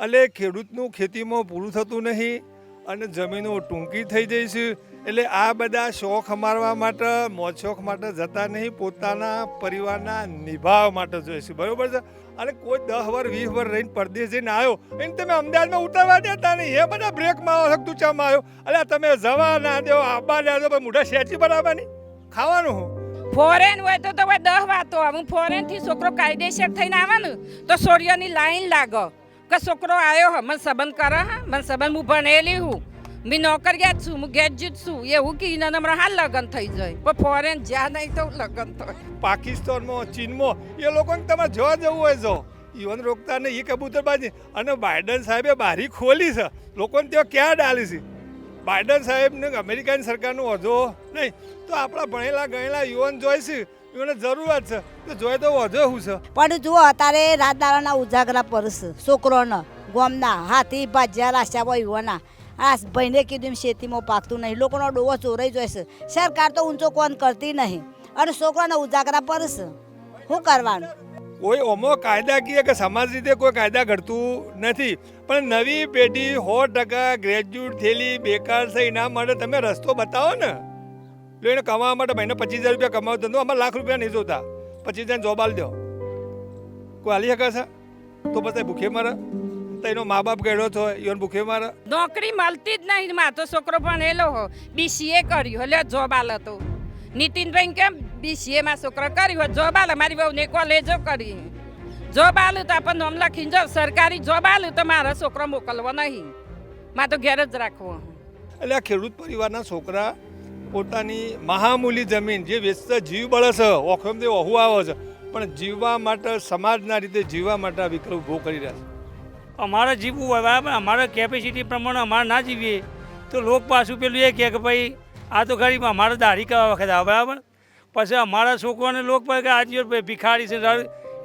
એટલે ખેડૂતનું ખેતીમાં પૂરું થતું નહીં અને જમીનો ટૂંકી થઈ જાય છે. એટલે આ બધા શોખ અમારવા માટે મોજ શોખ માટે જતા નહીં, પોતાના પરિવારના નિભાવ માટે જોઈએ છે. બરાબર છે. અને કોઈ 10 વર્ષ 20 વર્ષ રહીને પરદેશ જઈને આવ્યો એને તમે અમદાવાદમાં ઉતારવા દેતા નહીં. એ બધા બ્રેકમાં આવો તુચામાં આવ્યો એટલે તમે જવા ના દો, આબા ના દો, મોઢા સેચી બનાવવાની ખાવાનું હું ફોરેન હોય તો હવે 10 વાતો આવે. હું ફોરેનથી છોકરો કાયદેસર થઈને આવે ને તો સોડિયાની લાઈન લાગો કે છોકરો આવ્યો હ મને સંબંધ કરે હા મને સંબંધ હું ભણેલી હું મેં નોકરિયાત છું હું ગ્રેજ્યુએટ છું એવું કહીને હમણાં હાલ લગ્ન થઈ જાય પણ ફોરેન જ્યાં નહીં તો લગ્ન થાય. પાકિસ્તાનમાં ચીનમાં એ લોકોને તમારે જોવા જવું હોય જો ઈવન રોકતા નહીં. એ કબૂતરબાજી અને બાઇડન સાહેબે બારી ખોલી છે, લોકોને ત્યાં ક્યાં ડાલી છે. બાઇડન સાહેબને અમેરિકાની સરકારનો વધો નહીં તો આપણા ભણેલા ગણેલા યુવાન જોઈ છે, એને જરૂરત છે તો જોઈએ તો વધો શું છે. પણ જુઓ અત્યારે રાત દાડાના ઉજાગરા પડશે છોકરોને ગોમના હાથી ભાજ્યા રાખ્યા યુવાના આ ભાઈને કીધું ખેતીમાં પાકતું નહીં, લોકોનો ડોવો ચોરાઈ જોઈશે. સરકાર તો ઊંચો કોણ કરતી નહીં અને છોકરાને ઉજાગરા પડશે શું કરવાનું. કોઈ ઓમો કાયદાકીય કે સમાજ રીતે કોઈ કાયદા ઘડતું નથી, પણ નવી પેઢી 100% ગ્રેજ્યુએટ થયેલી બેકાર છે એના માટે તમે રસ્તો બતાવો ને. જો એને કમાવા માટે મહિને 25,000 રૂપિયા કમાવતો તો અમારે લાખ રૂપિયા નહીં જોતા, 25,000 જોબ આલી દો. કોઈ હાલી શકે છે તો બધા ભૂખે મારે તો એનો મા બાપ ગયેલો તો એને ભૂખે મારે. નોકરી મળતી જ નહીં. મારો છોકરો ભણેલો હો BCA કર્યું એટલે જોબ આલે તો નીતિનભાઈ કેમ BCA માં છોકરો કર્યું હોય જોબ આલે. મારી બહુને કોલેજો કરી જોબ આલું તો આપણને નામ લખીને જો સરકારી જોબ આલું તો મારા છોકરો મોકલવો નહીં, મારે તો ઘેર જ રાખવો. એટલે આ ખેડૂત પરિવારના છોકરા પોતાની મહામૂલી જમીન જે વેચતા જીવ બળે છે, ઓખમથી ઓહુ આવે છે, પણ જીવવા માટે સમાજના રીતે જીવવા માટે આ વિકલ્પ ઊભો કરી રહ્યા છે. અમારે જીવવું હોય બરાબર, અમારા કેપેસિટી પ્રમાણે અમારે ના જીવીએ તો લોક પાછું પેલું એ કહે કે ભાઈ આ તો ગરીબ અમારે દાઢી કરવા વખત આવે બરાબર. પછી અમારા છોકરાને લોક કે આ જીવ ભિખારી છે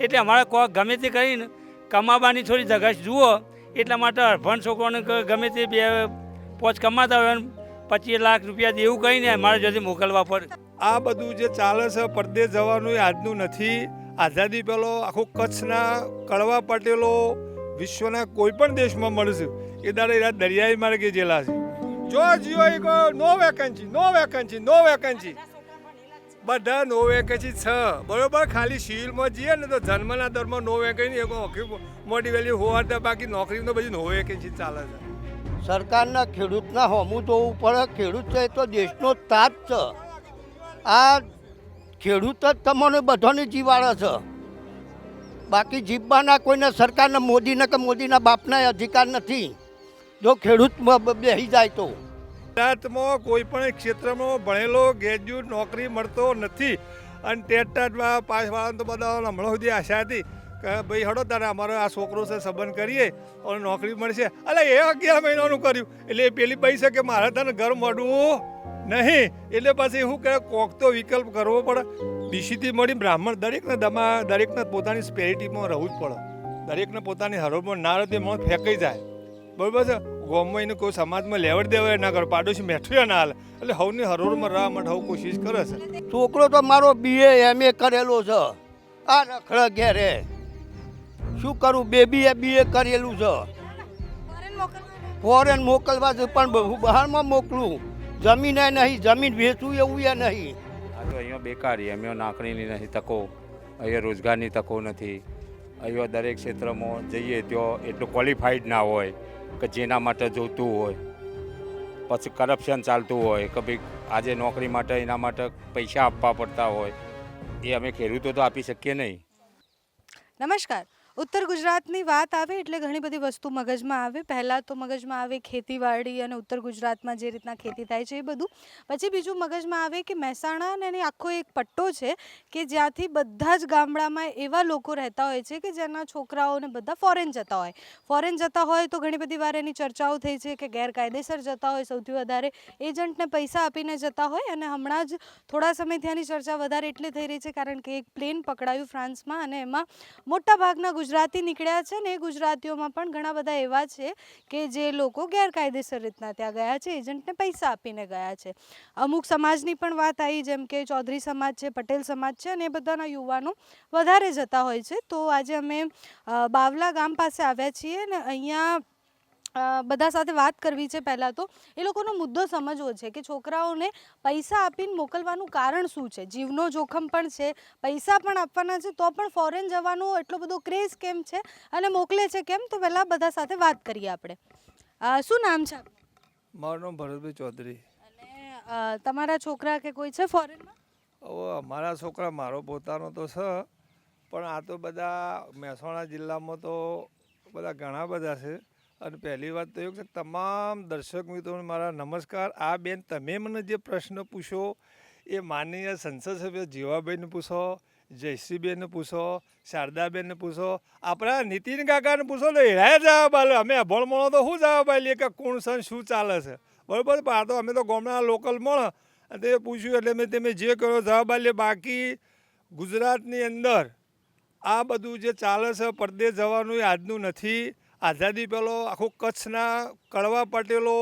એટલે અમારે કોઈ ગમે તે કરીને કમાવાની થોડી ધગશ જુઓ એટલા માટે અડભણ છોકરાને ગમે તે 2-5 કમાતા હોય 25 લાખ રૂપિયા એવું કહીને અમારે જલ્દી મોકલવા પડે. આ બધું જે ચાલે છે પરદેશ જવાનું એ આજનું નથી. આઝાદી પહેલો આખું કચ્છના કડવા પટેલો વિશ્વના કોઈ પણ દેશમાં મળશે એ દાડે દરિયાઈ માર્ગે જેલા છે. જો જીઓ નો વેકન્સી નો વેકન્સી નો વેકન્સી બધા નો વેકન્સી છે બરોબર. ખાલી સિવિલમાં જઈએ ને તો જન્મના દરમાં નો વેકન્સી મોટી વેલ્યુ હોવા બાકી નોકરીનો બધી નો વેકન્સી ચાલે છે. સરકારના ખેડૂતના હોમું તો ઉપર ખેડૂત છે એ તો દેશનો તાજ છે. આ ખેડૂત જ તમને બધાને જીવાડે છે, બાકી જીવવાના કોઈને સરકારના મોદીને કે મોદીના બાપના અધિકાર નથી જો ખેડૂત બેસી જાય તો. ગુજરાતમાં કોઈ પણ ક્ષેત્રમાં ભણેલો ગ્રેજ્યુએટ નોકરી મળતો નથી અને ટેટ પાસવાળાને તો બધા હમણાં સુધી આશા હતી કે ભાઈ હડો તારે અમારો આ છોકરો છે સંબંધ કરીએ અને નોકરી મળશે. એટલે એ 11 મહિનાનું કર્યું એટલે એ પેલી પૈસા કે મારે તને ઘર મળવું નહીં એટલે પછી શું કરે કોક તો વિકલ્પ કરવો પડે. બીસીથી મળી બ્રાહ્મણ દરેકને પોતાની સ્પેરિટીમાં રહેવું જ પડે. દરેકને પોતાની હરોળમાં ના રહે તે મોં ફેંકાઈ જાય બરાબર છે. ગામમાં એને કોઈ સમાજમાં લેવડ દેવાય ના કરે, પાડોશી મેઠું ના હાલે એટલે હવની હરોળમાં રહેવા માટે હવે કોશિશ કરે છે. છોકરો તો મારો BA MA કરેલો છે, આ રખડ ઘેરે શું કરું. BA કરેલું છે, ફોરેન મોકલવા છે પણ બહારમાં મોકલું. જમીન એ નહીં, જમીન વેચવું એવું એ નહીં. અહીંયા બેકારી, અહીંયા નોકરીની નથી તકો, અહીંયા રોજગારની તકો નથી. અહીંયા દરેક ક્ષેત્રમાં જઈએ ત્યાં એટલું ક્વોલિફાઈડ ના હોય કે જેના માટે જોઈતું હોય. પછી કરપ્શન ચાલતું હોય કે ભાઈ આજે નોકરી માટે એના માટે પૈસા આપવા પડતા હોય, એ અમે ખેડૂતો તો આપી શકીએ નહીં. નમસ્કાર. ઉત્તર ગુજરાતની વાત આવે એટલે ઘણી બધી વસ્તુ મગજમાં આવે. પહેલાં તો મગજમાં આવે ખેતીવાડી અને ઉત્તર ગુજરાતમાં જે રીતના ખેતી થાય છે એ બધું. પછી બીજું મગજમાં આવે કે મહેસાણા અને એની આખો એક પટ્ટો છે કે જ્યાંથી બધા જ ગામડામાં એવા લોકો રહેતા હોય છે કે જેના છોકરાઓને બધા ફોરેન જતા હોય તો ઘણી બધી વાર એની ચર્ચાઓ થઈ છે કે ગેરકાયદેસર જતા હોય, સૌથી વધારે એજન્ટને પૈસા આપીને જતા હોય. અને હમણાં જ થોડા સમયથી આની ચર્ચા વધારે એટલે થઈ રહી છે કારણ કે એક પ્લેન પકડાયું ફ્રાન્સમાં અને એમાં મોટા ભાગના ગુજરાતી નીકળ્યા છે ને એ ગુજરાતીઓમાં પણ ઘણા બધા એવા છે કે જે લોકો ગેરકાયદેસર રીતના ત્યાં ગયા છે, એજન્ટને પૈસા આપીને ગયા છે. અમુક સમાજની પણ વાત આવી, જેમ કે ચૌધરી સમાજ છે, પટેલ સમાજ છે, અને એ બધાના યુવાનો વધારે જતા હોય છે. તો આજે અમે બાવલા ગામ પાસે આવ્યા છીએ ને અહીંયા બધા સાથે વાત કરવી છે. પહેલાં તો એ લોકોનો મુદ્દો સમજવો છે કે છોકરાઓને પૈસા આપીને મોકલવાનું કારણ શું છે. જીવનો જોખમ પણ છે, પૈસા પણ આપવાના છે, તો પણ ફોરેન જવાનો એટલો બધો ક્રેઝ કેમ છે અને મોકલે છે કેમ? તો પહેલાં બધા સાથે વાત કરીએ આપણે. શું નામ છે આપનું? મારું નામ ભરતભાઈ ચૌધરી. અને તમારા છોકરા કે કોઈ છે ફોરેનમાં? હવે અમારા છોકરા મારો પોતાનો તો છે, પણ આ તો બધા મહેસાણા જિલ્લામાં તો બધા ઘણા બધા છે. અને પહેલી વાત તો એવું છે કે તમામ દર્શક મિત્રોને મારા નમસ્કાર. આ બેન તમે મને જે પ્રશ્ન પૂછો એ માનનીય સંસદ સભ્ય જીવાભાઈને પૂછો, જયશ્રીબેનને પૂછો, શારદાબેનને પૂછો, આપણા નીતિન કાકાને પૂછો તો એરાય જવાબ આલે. અમે અભણમણો તો શું જવાબ આલીએ કે કોણ છે શું ચાલે છે, બરાબર? પણ આ તો અમે તો ગામના લોકલ મળે અને તે પૂછ્યું એટલે તમે જે કરો જવાબ આલીએ. બાકી ગુજરાતની અંદર આ બધું જે ચાલે છે પરદેશ જવાનું એ આજનું નથી. આઝાદી પહેલો આખો કચ્છના કડવા પટેલો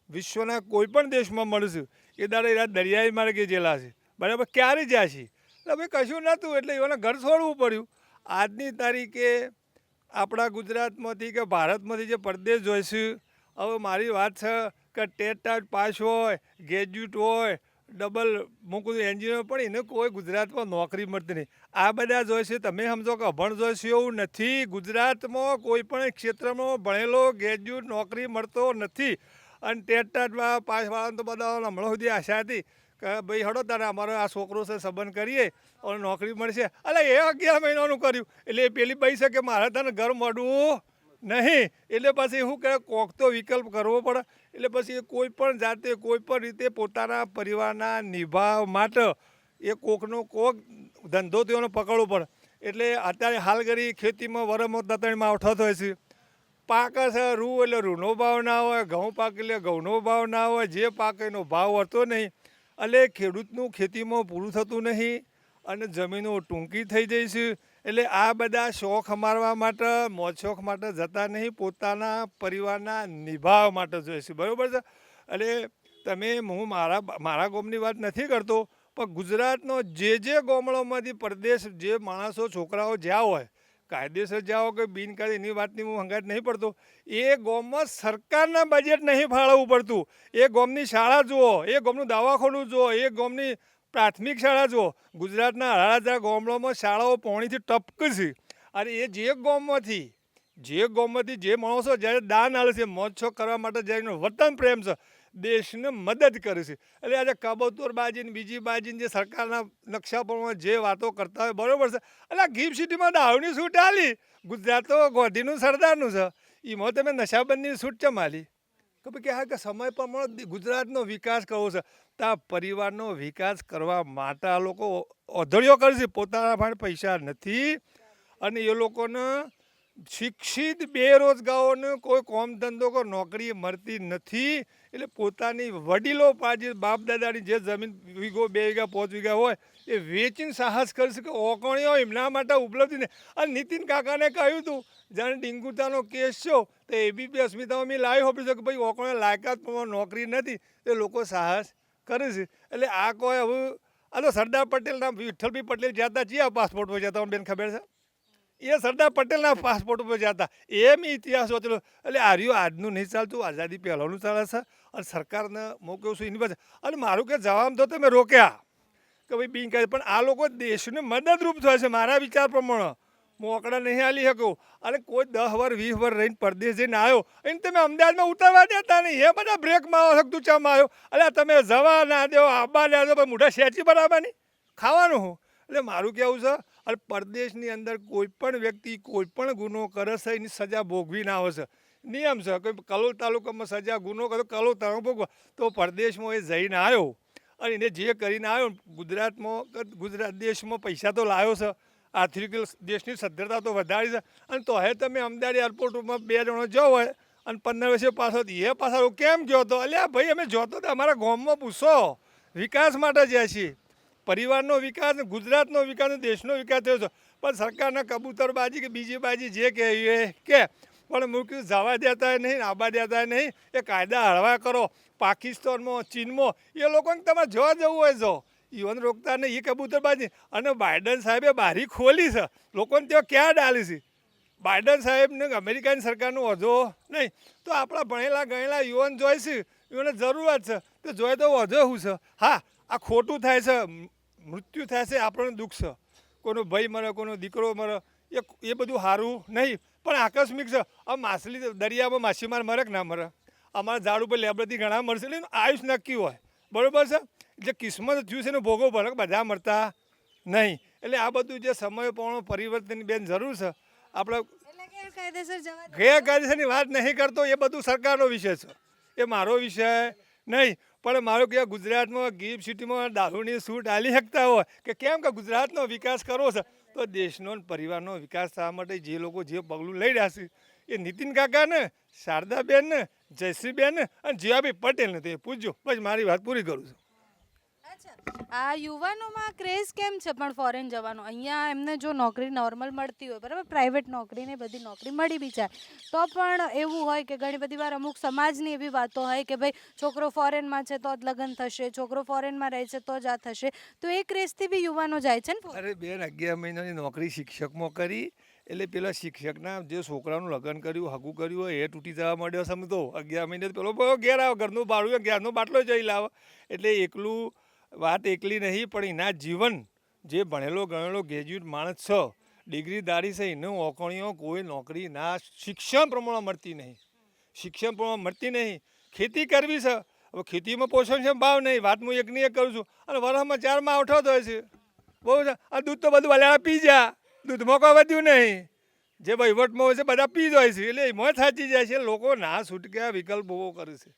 વિશ્વના કોઈ પણ દેશમાં મળશે એ દાડે દરિયાઈ માર્ગે ગયેલા છે, બરાબર? ક્યારે જ્યાં છે એટલે ભાઈ કશું નહોતું એટલે એઓને ઘર છોડવું પડ્યું. આજની તારીખે આપણા ગુજરાતમાંથી કે ભારતમાંથી જે પરદેશ જોઈશું, હવે મારી વાત છે કે ટેટ પાસ હોય, ગ્રેજ્યુએટ હોય, ડબલ મૂકું એન્જિનિયર, પણ એને કોઈ ગુજરાતમાં નોકરી મળતી નહીં. આ બધા જોઈશે તમે સમજો કે અભણ જોઈશે એવું નથી. ગુજરાતમાં કોઈ પણ ક્ષેત્રમાં ભણેલો ગ્રેજ્યુએટ નોકરી મળતો નથી. અને ટેટ પાસવાળાને તો બધા હમણાં સુધી આશા હતી કે ભાઈ હડો તારે અમારો આ છોકરો છે સંબંધ કરીએ અને નોકરી મળશે. એટલે એ 11 મહિનાનું કર્યું એટલે એ પેલી પૈસા કે મારે તને ઘર મળવું નહીં, એટલે પછી શું કરે કોક તો વિકલ્પ કરવો પડે. એટલે પછી કોઈ પણ જાતે કોઈ પણ રીતે પોતાના પરિવારના નિભાવ માટે એ કોકનો કોક ધંધો તેઓને પકડવો પડે. એટલે અત્યારે હાલ કરી ખેતીમાં વરમો તતણીમાં આવઠો હોય છે. પાક છે રૂ એટલે રૂનો ભાવ ના હોય, ઘઉં પાક એટલે ઘઉંનો ભાવ ના હોય, જે પાક એનો ભાવ હોતો નહીં. એટલે ખેડૂતનું ખેતીમાં પૂરું થતું નહીં અને જમીનો ટૂંકી થઈ જાય છે. એટલે આ બધા શોખ મારવા માટે મોજ શોખ માટે જતા નહીં, પોતાના પરિવારના નિભાવ માટે જોઈશે, બરાબર છે? એટલે તમે હું મારા ગામની વાત નથી કરતો, પણ ગુજરાતનો જે ગામડાઓમાંથી પરદેશ જે માણસો છોકરાઓ જ્યાં હોય, કાયદેસર જ્યાં હોય કે બિનકાયદે એની વાતની હું હંગાત નહીં પડતો, એ ગામમાં સરકારના બજેટ નહીં ફાળવવું પડતું. એ ગામની શાળા જુઓ, એ ગામનું દવાખાનું જુઓ, એ ગામની પ્રાથમિક શાળા જુઓ. ગુજરાતના 18,000 ગામડામાં શાળાઓ પોણીથી ટપક છે. અને એ જે ગામમાંથી જે માણસો જ્યારે દાન આવે છે, મોજ શોખ કરવા માટે જ્યારે વતન પ્રેમ છે, દેશને મદદ કરે છે. એટલે આજે કબૂતરબાજીને બીજી બાજીને જે સરકારના નકશા પ્રમાણે જે વાતો કરતા હોય, બરાબર છે? એટલે ગિફ્ટ સિટીમાં દારૂની છૂટ આલી, ગુજરાત તો ગોધીનું સરદારનું છે, એમાં તમે નશાબંધીની છૂટ ચમ આલી? કે ભાઈ કે હા કે સમય પ્રમાણે ગુજરાતનો વિકાસ કરવો છે. ત્યાં પરિવારનો વિકાસ કરવા માટે આ લોકો ઓધળીઓ કરે છે. પોતાના પાસે પૈસા નથી અને એ લોકોને શિક્ષિત બેરોજગારોને કોઈ કોમ ધંધો કોઈ નોકરી મળતી નથી. એટલે પોતાની વડીલો પાસે બાપ દાદાની જે જમીન વીઘો 2 વીઘા 5 વીઘા હોય એ વેચીને સાહસ કરશે કે ઓકણીઓ એમના માટે ઉપલબ્ધ નહીં. અને નીતિન કાકાને કહ્યું હતું જાણે ડીંગુતાનો કેસ છો તો એબીપી અસ્મિતામાં મેં લાવી હોપી છે કે ભાઈ ઓકણીઓ લાયકાત પ્રમાણે નોકરી નથી, એ લોકો સાહસ કરે છે. એટલે આ કોઈ હવે આ તો સરદાર પટેલના વિઠ્ઠલભાઈ પટેલ જતા જ્યાં પાસપોર્ટ પર જતા બેન ખબર છે? એ સરદાર પટેલના પાસપોર્ટ ઉપર જતા એમ ઇતિહાસ વાંચેલો. એટલે આર્યું આજનું નહીં ચાલતું, આઝાદી પહેલાંનું ચાલે છે. અને સરકારને મોકલું છું એની પાસે. અને મારું કે જવાબ તો તમે રોક્યા કે ભાઈ બિનકાયદે, પણ આ લોકો દેશને મદદરૂપ થાય છે મારા વિચાર પ્રમાણે. મોકળા નહીં આલી શકો. અને કોઈ 10 વર્ષ 20 વર્ષ રહીને પરદેશ જઈને આવ્યો એને તમે અમદાવાદમાં ઉતારવા દેતા નહીં. એ બધા બ્રેકમાં આવો શકતું ચામ આવ્યો. એટલે તમે જવા ના દો, આબા ના દો, મોઢા સેચી બરાબરની ખાવાનું હું. એટલે મારું કહેવું છે, અને પરદેશની અંદર કોઈ પણ વ્યક્તિ કોઈ પણ ગુનો કરે છે એની સજા ભોગવી ના આવે છે. નિયમ છે કે કલોલ તાલુકામાં સજા ગુનો કરે કલોલ તાલુકા ભોગવા. તો પરદેશમાં એ જઈને આવ્યો અને એને જે કરીને આવ્યો ગુજરાતમાં ગુજરાત દેશમાં પૈસા તો લાવ્યો છે, આર્થિક દેશની સદ્ધરતા તો વધારી છે. અને તો હવે તમે અમદાવાદ એરપોર્ટમાં 2 જણો જાઓ હોય અને 15 વર્ષે પાછો એ પાછો કેમ ગયો હતો? અલ્યા ભાઈ અમે જોતો તો અમારા ગામમાં પૂછો, વિકાસ માટે જાય છીએ. પરિવારનો વિકાસ, ગુજરાતનો વિકાસ, દેશનો વિકાસ થયો છે. પણ સરકારના કબૂતરબાજી કે બીજી બાજી જે કે એ કે પણ મૂક્યું જવા દેતા નહીં, આબા દેતા નહીં. એ કાયદા હળવા કરો. પાકિસ્તાનમાં, ચીનમાં એ લોકોને તમારે જોવા જવું હોય જો ઈવન રોકતા નહીં. એ કબૂતરબાજી. અને બાઇડન સાહેબે બારી ખોલી છે, લોકોને ત્યાં ક્યાં ડાલી છે. બાઇડન સાહેબને અમેરિકાની સરકારનો વધો નહીં, તો આપણા ભણેલા ગણેલા યુવાન જોઈશે, યુવાને જરૂરત છે તો જોઈએ તો વધો શું છે. હા, આ ખોટું થાય છે, મૃત્યુ થાય છે, આપણને દુઃખ છે. કોઈનો ભાઈ મરે, કોઈનો દીકરો મરે, એ બધું સારું નહીં, પણ આકસ્મિક છે. આ માછલી દરિયામાં માછીમાર મરે કે ના મરે, અમારા ઝાડ ઉપર લેબડથી ઘણા મરશે, એટલે આયુષ નક્કી હોય, બરાબર છે. જે કિસ્મત થયું છે એનો ભોગવો ભલે બધા મરતા નહીં. એટલે આ બધું જે સમયપૂર્ણ પરિવર્તનની બેન જરૂર છે. આપણે એટલે ગેરકાયદેસર જવા દે. ગેરકાયદેસરની વાત નહીં કરતો, એ બધું સરકારનો વિષય છે, એ મારો વિષય નહીં. પણ મારું કે ગુજરાતમાં ગીર સિટીમાં દારૂની છૂટ આલી શકતા હોય કે કેમ કે ગુજરાતનો વિકાસ કરવો છે, તો દેશનો અને પરિવારનો વિકાસ થવા માટે જે લોકો જે પગલું લઈ રહ્યા છે એ નીતિન કાકાને, શારદાબેન ને, જયશ્રીબેન ને અને જીવાભાઈ પટેલને તે પૂછજો. બસ મારી વાત પૂરી કરું છું. આ યુવાનોમાં ક્રેઝ કેમ છે પણ ફોરેન જવાનો? અહીંયા એમને જો નોકરી નોર્મલ મળતી હોય, બરાબર, પ્રાઇવેટ નોકરી ને બધી નોકરી મળી બી જાય, તો પણ એવું હોય કે ઘણી બધી વાર અમુક સમાજની એવી વાતો હોય કે ભાઈ છોકરો ફોરેનમાં છે તો જ લગ્ન થશે, છોકરો ફોરેનમાં રહે છે તો જ આ થશે, તો એ ક્રેઝથી બી યુવાનો જાય છે ને. અરે બેન, 11 મહિનાની નોકરી શિક્ષકમાં કરી એટલે પેલા શિક્ષકના જે છોકરાનું લગ્ન કર્યું, હગું કર્યું હોય એ તૂટી જવા માંડ્યો. સમજો 11 મહિને પેલો ઘેર આવે, ઘરનું ભાડું ગેસનો બાટલો જઈ લાવે. એટલે એકલું વાત એકલી નહીં, પણ એના જીવન જે ભણેલો ગણેલો ગ્રેજ્યુએટ માણસ છે, ડિગ્રીદારી છે, એને ઓકણીઓ કોઈ નોકરી ના શિક્ષણ પ્રમાણે મળતી નહીં, શિક્ષણ પ્રમાણે મળતી નહીં. ખેતી કરવી છે, હવે ખેતીમાં પોષણ છે, ભાવ નહીં. વાત હું એકની એક કરું છું અને વરસમાં 4 માવઠો થાય છે, બહુ છે. આ દૂધ તો બધું વલાળા પી જા, દૂધમાં કોઈ વધ્યું નહીં. જે વહીવટમાં હોય છે બધા પી જાય છે, એટલે એમાં થાચી જાય છે. લોકો ના છૂટક્યા વિકલ્પ બહુ કરે છે.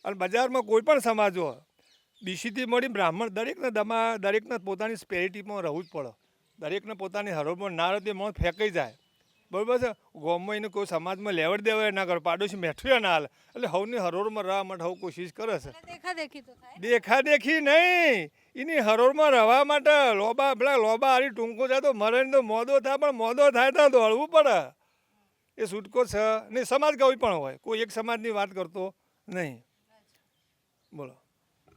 અને બજારમાં કોઈ પણ સમાજ હોય, બીસીથી મળી બ્રાહ્મણ, દરેકને પોતાની સ્પેરિટીમાં રહેવું જ પડે. દરેકને પોતાની હરોળમાં ના રહે તે મોં ફેંકાઈ જાય, બરાબર છે. ગામમાં એને કોઈ સમાજમાં લેવડ દેવાય ના કરે, પાડોશી મેઠું ના હાલે, એટલે હવની હરોળમાં રહેવા માટે હવ કોશિશ કરે છે. દેખાદેખી તો થાય. દેખાદેખી નહીં, એની હરોળમાં રહેવા માટે પેલા લોબા હારી ટૂંકો જાય તો મરે તો મોદો થાય, પણ મોદો થાય તો દોડવું પડે. એ છૂટકો છે નહીં. સમાજ કોઈ પણ હોય, કોઈ એક સમાજની વાત કરતો નહીં. બોલો.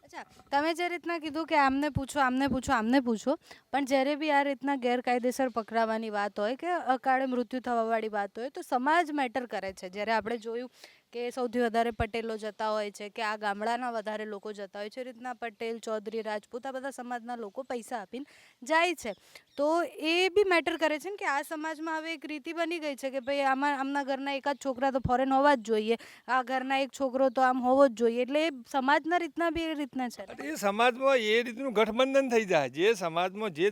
અચ્છા, તમે જે રીતના કીધું કે આમને પૂછો, આમને પૂછો, આમને પૂછો, પણ જ્યારે બી આ રીતના ગેરકાયદેસર પકડાવાની વાત હોય કે અકાળે મૃત્યુ થવાવાળી વાત હોય તો સમાજ મેટર કરે છે. જ્યારે આપણે જોયું કે સૌથી વધારે પટેલો જતા હોય છે કે આ ગામડાના વધારે લોકો જતા હોય છે, એ રીતના પટેલ, ચૌધરી, રાજપૂત આ બધા સમાજના લોકો પૈસા આપીને જાય છે, તો એ બી મેટર કરે છે ને કે આ સમાજમાં હવે એક રીતિ બની ગઈ છે કે ભાઈ આમના ઘરના એકાદ છોકરા તો ફોરેન હોવા જ જોઈએ, આ ઘરના એક છોકરો તો આમ હોવો જ જોઈએ, એટલે એ સમાજના રીતના બી એ રીતના છે. એ સમાજમાં એ રીતનું ગઠબંધન થઈ જાય. જે સમાજમાં જે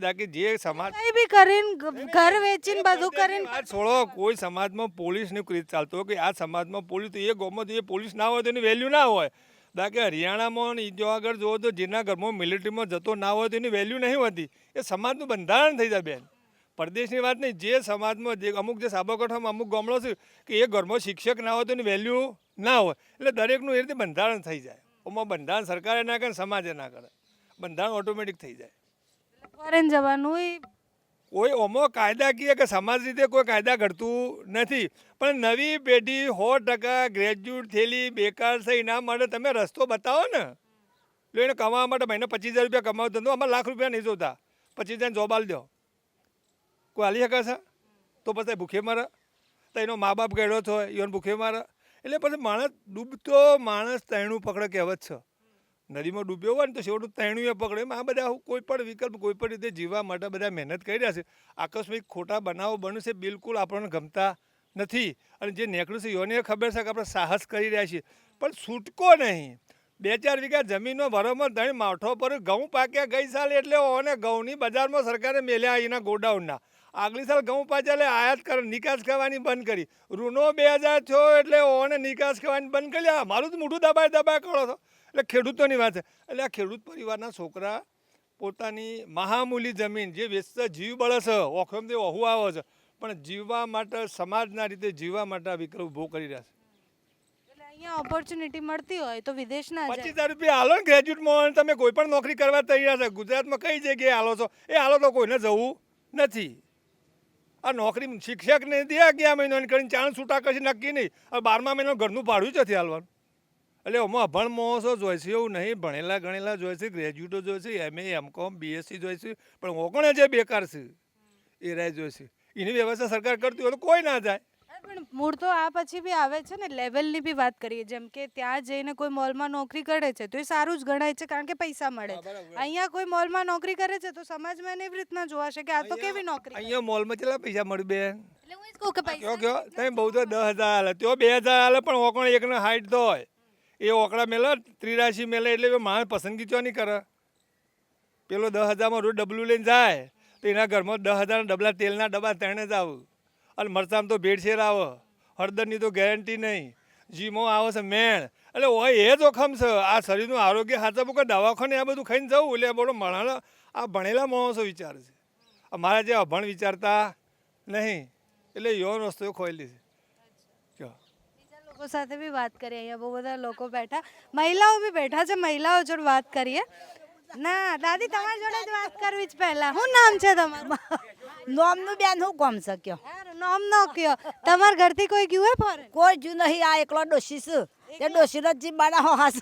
સમાજ કઈ બી કરીને ઘર વેચીને બધું કરીને વાત છોડો. કોઈ સમાજમાં પોલીસનો ક્રેઝ ચાલતો હોય કે આ સમાજમાં પોલીસ, તો એ ગામમાં એ પોલીસ ના હોય તો એની વેલ્યુ ના હોય. બાકી હરિયાણામાં જો આગળ જુઓ તો જેના ઘરમાં મિલિટરીમાં જતો ના હોય તો એની વેલ્યુ નહીં હોતી. એ સમાજનું બંધારણ થઈ જાય બેન, પરદેશની વાત નહીં. જે સમાજમાં અમુક જે સાબરકાંઠામાં અમુક ગામડો છે કે એ ઘરમાં શિક્ષક ના હોય તો એની વેલ્યુ ના હોય. એટલે દરેકનું એ રીતે બંધારણ થઈ જાય. એમાં બંધારણ સરકારે ના કરે, સમાજે ના કરે, બંધારણ ઓટોમેટિક થઈ જાય. ફોરેન જવાનું કોઈ ઓમો કાયદાકીય કે સમાજ રીતે કોઈ કાયદા ઘડતું નથી. પણ નવી પેઢી 100% ગ્રેજ્યુએટ થયેલી બેકાર છે, એના માટે તમે રસ્તો બતાવો ને. એટલે એને કમાવા માટે મહિને 25,000 રૂપિયા કમાવતો હતો, અમારે લાખ રૂપિયા નહીં જોતા, 25,000 જોબ આલી દો. કોઈ હાલી શકે છે? તો પછી ભૂખે મારે, તો એનો મા બાપ ગયેલો હોય એને ભૂખે મારે. એટલે પછી માણસ ડૂબતો માણસ તૈણું પકડે કહેવત છે. નદીમાં ડૂબ્યો હોય ને તો છેવટું તૈણું એ પકડે. આ બધા કોઈ પણ વિકલ્પ કોઈ પણ રીતે જીવવા માટે બધા મહેનત કરી રહ્યા છે. આકસ્મિક ખોટા બનાવો બન્યું છે, બિલકુલ આપણને ગમતા નથી. અને જે નીકળ્યું છે યોને ખબર છે કે આપણે સાહસ કરી રહ્યા છીએ, પણ છૂટકો નહીં. 2-4 વીઘા જમીનનો વરોમાં 3 માવઠો પર ઘઉં પાક્યા ગઈ સાલ, એટલે ઓને ઘઉંની બજારમાં સરકારે મેલ્યા એના ગોડાઉનના. આગલી સાલ ઘઉં પાછા એટલે આયાત કરે, નિકાસ કરવાની બંધ કરી. રૂનો 2000 થયો એટલે ઓને નિકાસ કરવાની બંધ કરી. મારું તો મોઢું દબાય કરો છો. એટલે ખેડૂતોની વાત છે. એટલે આ ખેડૂત પરિવારના છોકરા પોતાની મહામૂલી જમીન જે વેચતા જીવ બળે છે, ઓખમથી ઓહું આવે છે, પણ જીવવા માટે, સમાજના રીતે જીવવા માટે આ વિકલ્પ ઊભો કરી રહ્યા છે. અહીંયા ઓપોર્ચ્યુનિટી મળતી હોય તો વિદેશ ના જાય. 25,000 રૂપિયા હાલો ને ગ્રેજ્યુએટમાં, તમે કોઈ પણ નોકરી કરવા તૈયાર છે. ગુજરાતમાં કઈ જગ્યાએ હાલો છો, એ હાલો તો કોઈને જવું નથી. આ નોકરી શિક્ષક નહીં દે 11 મહિનાની કરીને 40 કશી નક્કી નહીં. હવે 12મા મહિનાનું ઘરનું ભાડું જ હાલવાનું. એટલે આમાં અભણ માણસો જોઈશે એવું નહીં, ભણેલા ગણેલા જોઈશે, ગ્રેજ્યુએટો જોઈશે, MA MCom BSc જોઈશે, પણ ઓગણે જે બેકાર છે એ રાય જોઈશે. એની વ્યવસ્થા સરકાર કરતી હોય તો કોઈ ના જાય. પણ મૂળ તો આ પછી બી આવે છે ને, લેવલની બી વાત કરીએ, જેમ કે ત્યાં જઈને કોઈ મોલમાં નોકરી કરે છે તો એ સારું જ ગણાય છે કારણ કે પૈસા મળે. અહીંયા કોઈ મોલમાં નોકરી કરે છે તો સમાજમાં એને એવી રીતના જોવાશે કે આ તો કેવી નોકરી. અહીંયા મોલમાં કેટલા પૈસા મળે બેન? એટલે હું જ કહું કે પૈસા કયો તમે બહુ તો 10,000 હાલે, ત્યાં 2,000 હાલે, પણ ઓકણ એકને 60 તો હોય. એ ઓકડા મેલે 83 મેલે એટલે માણસ પસંદગી ચો નહીં કરે. પેલો 10,000માં રોજ ડબલું લઈને જાય તો એના ઘરમાં 10,000 ડબલા તેલના ડબ્બા 3 જ આવે, અને મરચામ તો ભેળસેળ આવે, હળદરની તો ગેરંટી નહીં, જીમો આવે છે મેણ. એટલે હોય એ જોખમ છે. આ શરીરનું આરોગ્ય સાચવવું કે દવાખાને આ બધું ખાઈને જવું, એટલે બોલો માણસ આ ભણેલા માણસો વિચારે છે. અમારા જે અભણ વિચારતા નહીં, એટલે યોન વસ્તુઓ ખોયેલી છે. લોકો સાથે બી વાત કરીએ. અહીંયા બહુ બધા લોકો બેઠા, મહિલાઓ બી બેઠા છે, મહિલાઓ જોડે વાત કરીએ. ના દાદી તમારી જોડે જ વાત કરવી જ પહેલા. શું નામ છે તમારું? નોમનું બેન હું કોમ શક્યો? નામ નો કયો. તમારા ઘરથી કોઈ ગયું હે ફોરેન? કોઈ જ નહીં. આ એકલો ડોશી છે, તે ડોશીનો જ જીવ બાના હો હાસ.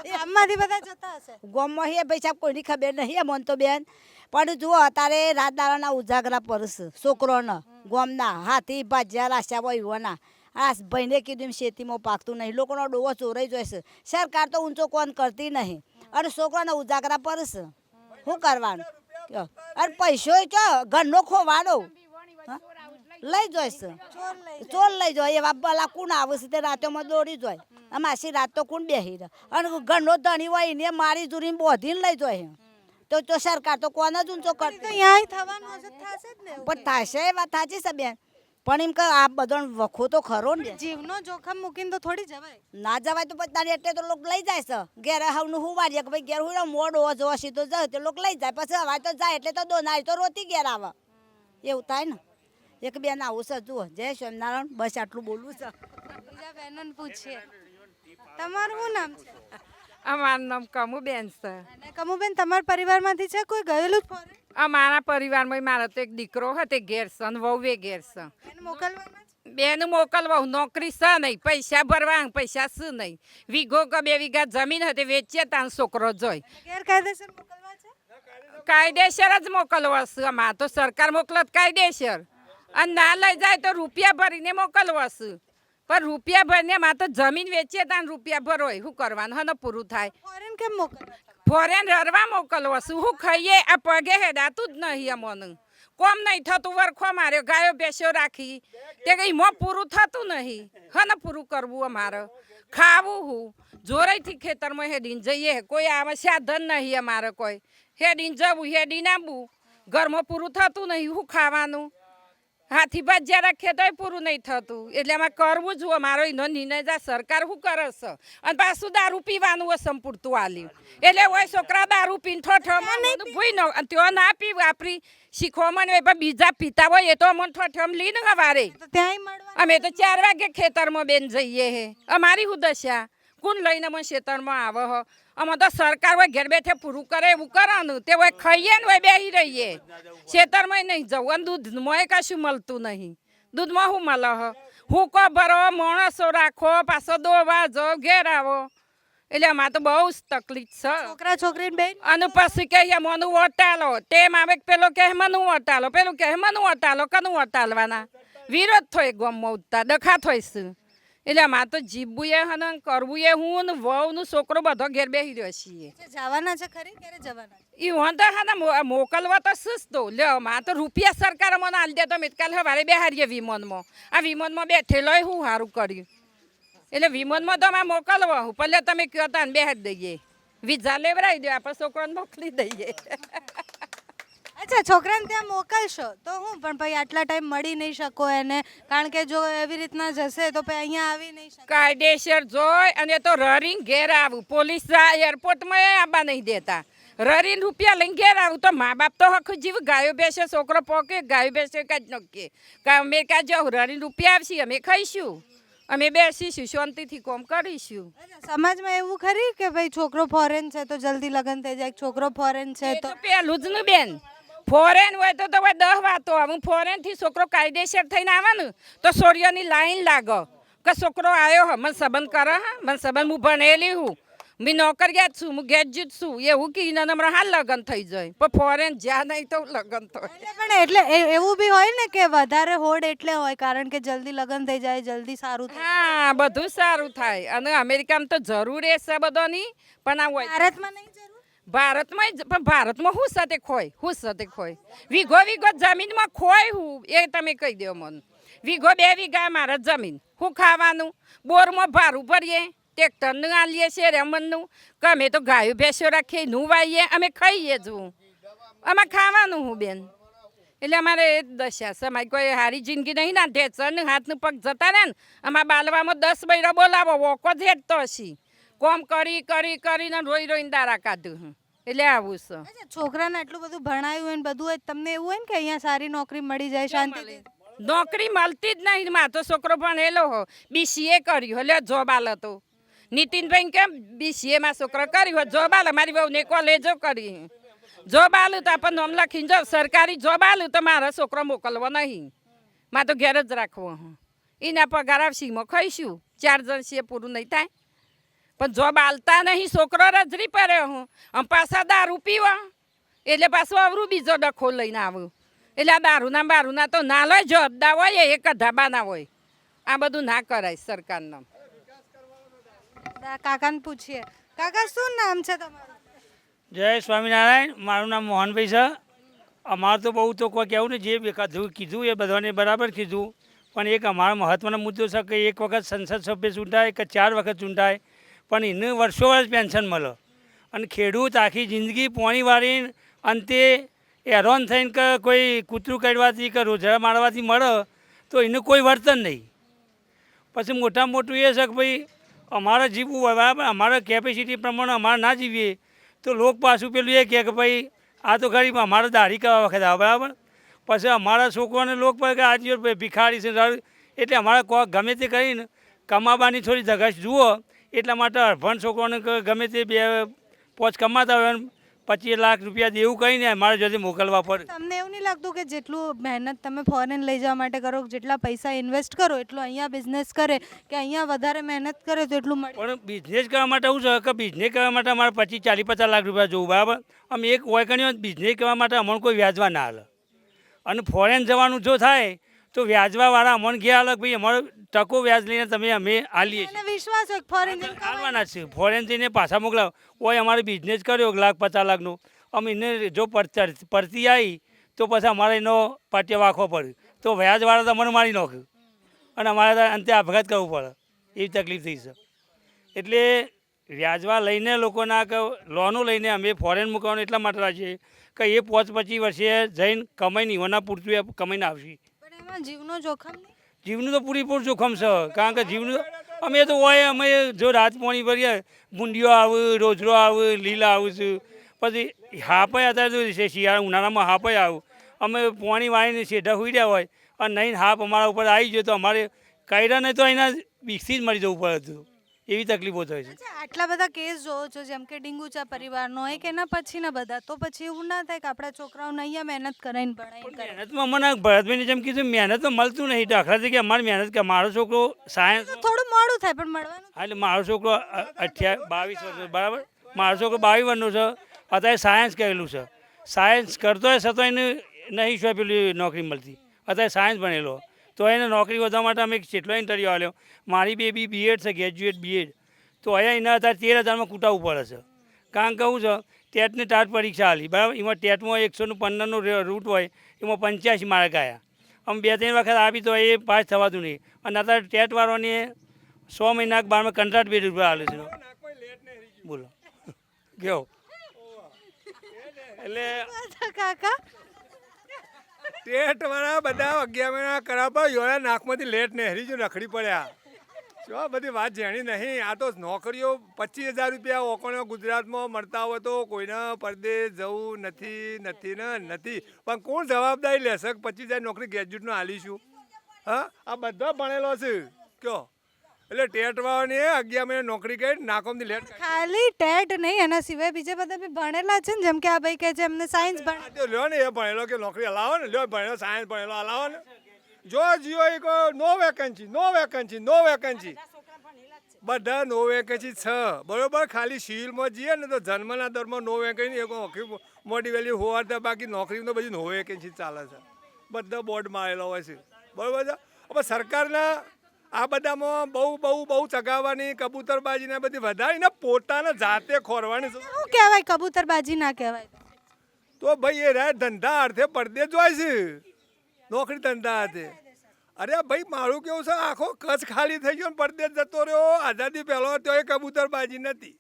ગામમાંથી બધા જતા હશે. ગામમાં હે ભાઈ સાહેબ કોઈની ખબર નહીં મન તો બેન. પણ જુઓ અત્યારે રાત દાડાના ઉજાગરા પરસ છોકરોના ગામના હાથી ભાજ્યા રાસ્યા વહીવોના. આ ભાઈને કીધું એમ શેતીમાં પાકતું નહીં, લોકોનો ડોવો ચોરાઈ જોઈશે. સરકાર તો ઊંચો કોણ કરતી નહીં, અને છોકરાને ઉજાગરા પરસ શું કરવાનું? અને પૈસો ચો ઘરનો ખોવાડો લઈ જોઈશે, ચોર લઈ જાય. એવા બલા કોણ આવે છે તે રાતોમાં દોડી જાય. અમાસી રાત તો કોણ બેસી રહે, અને ઘરનો ધણી હોય એને મારી જુરીને બોધીને લઈ જાય. તો સરકાર તો કોને જ ઊંચો કરતી. અહીંયા થવાનું હશે, થશે જ ને. પણ થશે એ વાત સાચી છે બેન, પણ એમ કે આ બધો વખો તો ખરો ને. જીવનો જોખમ મૂકીને તો થોડી જવાય. ના જવાય તો પછી એટલે તો લોકો લઈ જાય છે. ઘેર હવનું હું વાળીએ કે ભાઈ ઘેર હું મોડો જોવા સીધો જાય તો લોકો લઈ જાય. પછી હવાય તો જાય એટલે તો દોનારી તો રોતી ઘેર આવે. એવું થાય ને. એક બેન આવું છે જુઓ. જય સ્વામિનારાયણ. બસ આટલું બોલવું છે. બીજા બહેનોને પૂછીએ. તમારું શું નામ છે? અમારું નામ કમુબેન છે. અને કમુબેન તમારા પરિવારમાંથી છે કોઈ ગયેલું જ ફોરેન? અમારા પરિવારમાં મારો તો એક દીકરો હતો, ઘેર છે, અને વહુએ ઘેર છે. એને મોકલવાના છે? બેન મોકલવા નોકરી છે નહીં, પૈસા ભરવા પૈસા શું નહીં. વીઘો કે 2 વીઘા જમીન હતી વેચીએ ત્યાં છોકરો જોઈ. ગેરકાયદેસર મોકલવા છે? કાયદેસર જ મોકલવા છે. અમારે તો સરકાર મોકલે કાયદેસર, અને ના લઈ જાય તો રૂપિયા ભરીને મોકલવા છે. પણ રૂપિયા ભરીને માં તો જમીન વેચીએ ત્યાં રૂપિયા ભરો, શું કરવાનું? હને પૂરું થાય. ફોરેન કેમ મોકલવા? ફોરેન રરવા મોકલવા છે. શું ખાઈએ? આ પગે હેડાતું જ નહીં અમને. કોમ નહીં થતું, વરખો માર્યો, ગાયો ભેંસો રાખી, તે કંઈ એમાં પૂરું થતું નહીં. હને પૂરું કરવું અમારે? ખાવું હું જોરેથી ખેતરમાં હેડીને જઈએ, કોઈ આવે સાધન નહીં અમારે, કોઈ હેડીને જવું હેડીને આવવું. ઘરમાં પૂરું થતું નહીં, શું ખાવાનું? હાથી ભાજ્યા રાખીએ તોય પૂરું નહીં થતું. એટલે આમાં કરવું જ મારો એનો નિર્ણય જાય. સરકાર શું કરે છે? અને પાછું દારૂ પીવાનું હોય સંપૂરતું આલ્યું, એટલે હોય છોકરા દારૂ પીને ઠઠમ ભૂઈ નો તેઓ ના પી વાપરી શીખવા મને. પણ બીજા પીતા હોય એ તો અમને ઠઠમ લઈને હવારે ત્યાંય મળવા. અમે તો 4 વાગે ખેતરમાં બેન જઈએ. હે અમારી હું દશા કોણ લઈને અમે ખેતરમાં આવે હો? અમે તો સરકાર હોય ઘેર બેઠે પૂરું કરે એવું કરવાનું. તે હોય ખાઈએ ને હોય બેસી રહીએ, ખેતરમાં નહીં જવું. અને દૂધમાં કશું મળતું નહીં. દૂધમાં શું મળે હ? હું કો ભરો, માણસો રાખો, પાછો દોવા જો, ઘેર આવો. એટલે અમારે તો બહુ જ તકલીફ છે. છોકરા છોકરીને બેન અને પછી કહે મનું વટાલો, તેમ આવે પેલો કહે મનું વટાલો, પેલું કહે મનું વટાલો. કનું વટાલવાના? વિરોધ થોય ગમમાં ઉઠતા ડખા થોય છે. એટલે અમારે તો જીવવું એ હને કરવું એ. હું ને વહુ નું છોકરો બધો ઘેર બેસી રહ્યો છીએ. જવાના છે ખરી? ક્યારે જવાના? એ વાંધો હા મોકલવા તો સસ્તો લે. અમારે તો રૂપિયા સરકાર મને આલી દે તો મેં કાલે સવારે બેહારીએ વિમાનમાં. આ વિમાનમાં બેઠેલો હું સારું કર્યું. એટલે વિમાનમાં તો અમે મોકલવા હું પહેલે તમે કહો તો બેહારી દઈએ, વિઝા લેવડાવી દો, આપણે છોકરાને મોકલી દઈએ. અચ્છા, છોકરાને ત્યાં મોકલશો તો હું પણ ભાઈ આટલા ટાઈમ મળી નહીં શકો એને, કારણ કે જો એવી રીતના જશે તો પછી અહીંયા આવી નહીં શકે. કાયદેસર જોઈ અને તો રરીને ઘેર આવું. પોલીસ એરપોર્ટમાં આવવા નહીં દેતા. રરીને રૂપિયા લઈને ઘેર આવું તો મા બાપ તો હક જીવ ગાયો બેસે, છોકરો પોકે ગાયો બેસે કાંઈ જ નક્કી. અમે કાં જાઉં રરીને રૂપિયા આવશે, અમે ખાઈશું, અમે બેસીશું, શાંતિથી કામ કરીશું. સમાજમાં એવું ખરી કે ભાઈ છોકરો ફોરેન છે તો જલ્દી લગ્ન થઈ જાય, છોકરો ફોરેન છે તો? પેલું જ ને બેન, ફોરેન હોય તો હવે 10 વાતો આવે. હું ફોરેનથી છોકરો કાયદેસર થઈને આવે ને તો સોરિયાની લાઈન લાગો કે છોકરો આવ્યો હ મને સંબંધ કરે હા મને સંબંધ હું ભણેલી હું મેં નોકરિયાત છું હું ગ્રેજ્યુએટ છું એવું કહીને હમણાં હાલ લગ્ન થઈ જાય પણ ફોરેન જ્યાં નહીં તો લગ્ન થાય. પણ એટલે એવું બી હોય ને કે વધારે હોડ એટલે હોય કારણ કે જલ્દી લગ્ન થઈ જાય જલ્દી સારું થાય. હા બધું સારું થાય અને અમેરિકામાં તો જરૂર એ છે બધાની પણ આ હોય ભારતમાં નહીં જરૂર. ભારતમાં હું સાથે ખોય વીઘો જમીનમાં ખોય હું એ તમે કહી દો મને. વીઘો 2 વીઘા મારા જમીન હું ખાવાનું બોરમાં ભારું ભરીએ ટ્રેક્ટરનું આલીએ છે રેમનનું કે અમે તો ગાયો ભેંસો રાખીએ નું વાઈએ અમે ખાઈએ જ હું આમાં ખાવાનું હું બેન. એટલે અમારે એ દશા છે અમારી કોઈ સારી જિંદગી નહીં ના ઢેચરનું હાથનું પગ જતા રહે ને અમારા બાલવામાં 10 બૈરા બોલાવો વોકો જ હેઠતો હશી કોમ કરીને રોઈને દારા કાઢું એટલે આવું છે. અચ્છા, છોકરાને આટલું બધું ભણાયું હોય ને બધું હોય તમને એવું હોય ને કે અહીંયા સારી નોકરી મળી જાય શાંતિ. નોકરી મળતી જ નહીં. મારો છોકરો ભણેલો હો BCA કર્યું એટલે જોબ આલે તો નીતિનભાઈ કેમ BCA માં છોકરો કર્યું જોબ આલે મારી વહુને કોલેજો કરી જોબ આલું તો આપણને નામ લખીને જો સરકારી જોબ આલું તો મારા છોકરો મોકલવો નહીં મારે તો ઘેર જ રાખવો એના પગાર આવશીમાં ખાઈશું 4 જણ છીએ પૂરું નહીં થાય પણ જોબ આલતા નહીં છોકરો રજરી પડ્યો હું આમ પાછા દારૂ પીવા એટલે પાછું અવરું બીજો ડખો લઈને આવું એટલે આ બારુના તો ના લો જો અદ્દા હોય એ કઢાબા ના હોય આ બધું ના કરાય સરકારનું. કાકાને પૂછીએ. કાકા શું નામ છે તમારું? જય સ્વામિનારાયણ. મારું નામ મોહનભાઈ છે. અમારે તો બહુ તો કોઈ કહેવું ને જે કીધું એ બધાને બરાબર કીધું પણ એક અમારો મહત્ત્વનો મુદ્દો છે કે એક વખત સંસદ સભ્ય ચૂંટાય કે 4 વખત ચૂંટાય પણ એને વર્ષો વર્ષ પેન્શન મળે અને ખેડૂત આખી જિંદગી પોણી વાળીને અંતે હેરાન થઈને કે કોઈ કૂતરું કાઢવાથી કે રોજડા મારવાથી મળે તો એનું કોઈ વર્તન નહીં. પછી મોટામાં મોટું એ છે કે ભાઈ અમારે જીવવું હોય બરાબર અમારા કેપેસિટી પ્રમાણે અમારે ના જીવીએ તો લોક પાછું પેલું એ કહે કે ભાઈ આ તો ગરીબ અમારે દાઢી કરવા વખત આવે બરાબર. પછી અમારા છોકરાને લોક પર કે આજે ભિખારી છે એટલે અમારે ગમે તે કરીને કમાવાની થોડી ધગશ જુઓ એટલા માટે અડભણ છોકરાને ગમે તે 2-5 કમાતા હોય 25 લાખ રૂપિયા દેવું કહીને મારે જોડે મોકલવા પડે. તમને એવું નહીં લાગતું કે જેટલું મહેનત તમે ફોરેન લઈ જવા માટે કરો જેટલા પૈસા ઇન્વેસ્ટ કરો એટલું અહીંયા બિઝનેસ કરે કે અહીંયા વધારે મહેનત કરે તો એટલું મળે? પણ બિઝનેસ કરવા માટે શું છે કે બિઝનેસ કરવા માટે અમારે 25-40-50 લાખ રૂપિયા જોવું બરાબર. અમે એક વાયકણીઓ બિઝનેસ કરવા માટે અમને કોઈ વ્યાજવા ના હાલે અને ફોરેન જવાનું જો થાય તો વ્યાજવાવાળા અમને ઘેર હાલે ભાઈ અમારો ટકો વ્યાજ લઈને અમે આલીએ છીએ. વિશ્વાસ હોય ફોરેન હાલવાના છે ફોરેન જઈને પાછા મોકલાવ હોય અમારે બિઝનેસ કર્યો 1,50,000 લાખનો અમે એને જો પરતી આવી તો પછી અમારે એનો પાટિયા વાંખવો પડે તો વ્યાજવાળા તો અમને મારી નાખ્યું અને અમારે અંતે આપઘાત કરવું પડે એવી તકલીફ થઈ છે. એટલે વ્યાજવા લઈને લોકોના કે લોનો લઈને અમે ફોરેન મૂકવાનું એટલા માટે રાખીએ કે એ 5-25 વર્ષે જઈને કમાઈને એવાના પૂરતું એ કમાઈને આવશે. પણ એમાં જીવનો જોખમ નહીં? જીવનું તો પૂરેપૂરું જોખમ છે કારણ કે જીવનું અમે તો હોય અમે જો રાત પાણી ભરીએ બુંદીઓ આવે રોજરો આવે લીલા આવું છું પછી હાપાય અત્યારે તો શિયાળા ઉનાળામાં હાપાય આવું અમે પાણી વાળીને સીધા હોઈ રહ્યા હોય અને નહીં હાપ અમારા ઉપર આવી ગયો તો અમારે કાયદા નહીં તો એના બીકથી જ મરી જવું પડે હતું એવી તકલીફો થાય છે. અચ્છા, આટલા બધા કેસ જોવો છો જેમ કે ડીંગુચા પરિવારનો એક એના પછીના બધા તો પછી એવું ના થાય કે આપણા છોકરાઓને અહીંયા મહેનત કરાવીને ભણાવીને મહેનતમાં મને ભરતભાઈને જેમ કીધું મહેનત તો મળતું નહીં દાખલા તરીકે અમારી મહેનત કે મારો છોકરો સાયન્સ થોડું મોડું થાય પણ મળવાનું. એટલે મારો છોકરો 22 વર્ષનો બરાબર મારો છોકરો 22 વર્ષનો છે અત્યારે સાયન્સ કરેલું છે સાયન્સ કરતો હોય છતાં એને નહીં શું પેલી નોકરી મળતી અત્યારે સાયન્સ ભણેલો તો એને નોકરી વધવા માટે અમે કેટલો ઇન્ટરવ્યૂ આલ્યો મારી બેબી B.Ed છે ગ્રેજ્યુએટ B.Ed તો અહીંયા એના અત્યારે 13,000માં કૂટાવવું પડે છે કારણ કે શું છે ટેટની ટાટ પરીક્ષા આલી બરાબર એમાં ટેટમાં 115નો રૂટ હોય એમાં 85 માર્ક આવ્યા અમે 2-3 વખત આપી તો એ પાસ થવાતું નહીં અને અત્યારે ટેટવાળાને 100 મહિના બારમાં કંટ્રાક્ટ બેઝ રૂપિયા આલે છે. બોલો કેવો એટલે કાકા ટેટ વાળા બધા 11 મહિના કરાવવા યોળા નાકમાંથી લેટ નહેરી જો રખડી પડ્યા જો આ બધી વાત જાણી નહીં. આ તો નોકરીઓ 25,000 રૂપિયા ઓકોને ગુજરાતમાં મળતા હોય તો કોઈને પરદેશ જવું નથી પણ કોણ જવાબદારી લેશે 25,000 નોકરી ગ્રેજ્યુએટનો આલીશું? હા આ બધા ભણેલો છે કયો એટલે ટેટવાળાને 11 મહિને નોકરી કરી નાકોમથી લેટ ખાલી ટેટ નહીં એના સિવાય બીજા બધા બી ભણેલા છે ને, જેમ કે આ ભાઈ કહે છે એમને સાયન્સ ભણ લ્યો ને એ ભણેલો કે નોકરી હલાવો ને, લ્યો ભણેલો સાયન્સ ભણેલો હલાવો ને. જો જીઓ એ કહો નો વેકન્સી, નો વેકન્સી, નો વેકન્સી, બધા નો વેકેન્સી છે બરોબર. ખાલી સિવિલમાં જઈએ ને તો જન્મના દરમાં નો વેકેન્સી, એક નોકરી મોટી વેલ્યુ હોવા ત્યાં બાકી નોકરીમાં બધી નો વેકેન્સી ચાલે છે. બધા બોર્ડ મારેલા હોય છે બરોબર છે. હવે સરકારના આ બધામાં બહુ બહુ બહુ ચગાવવાની કબૂતરબાજીને બધી વધારીને પોતાને જાતે ખોરવાની છે. શું કહેવાય કબૂતરબાજી ના કહેવાય? તો ભાઈ એ રહ્યા ધંધા અર્થે પડદે જ હોય છે, નોકરી ધંધા અર્થે. અરે ભાઈ મારું કેવું છે, આખો કચ્છ ખાલી થઈ ગયો ને પરદેશ જતો રહ્યો. આઝાદી પહેલો તો એ કબૂતરબાજી નથી.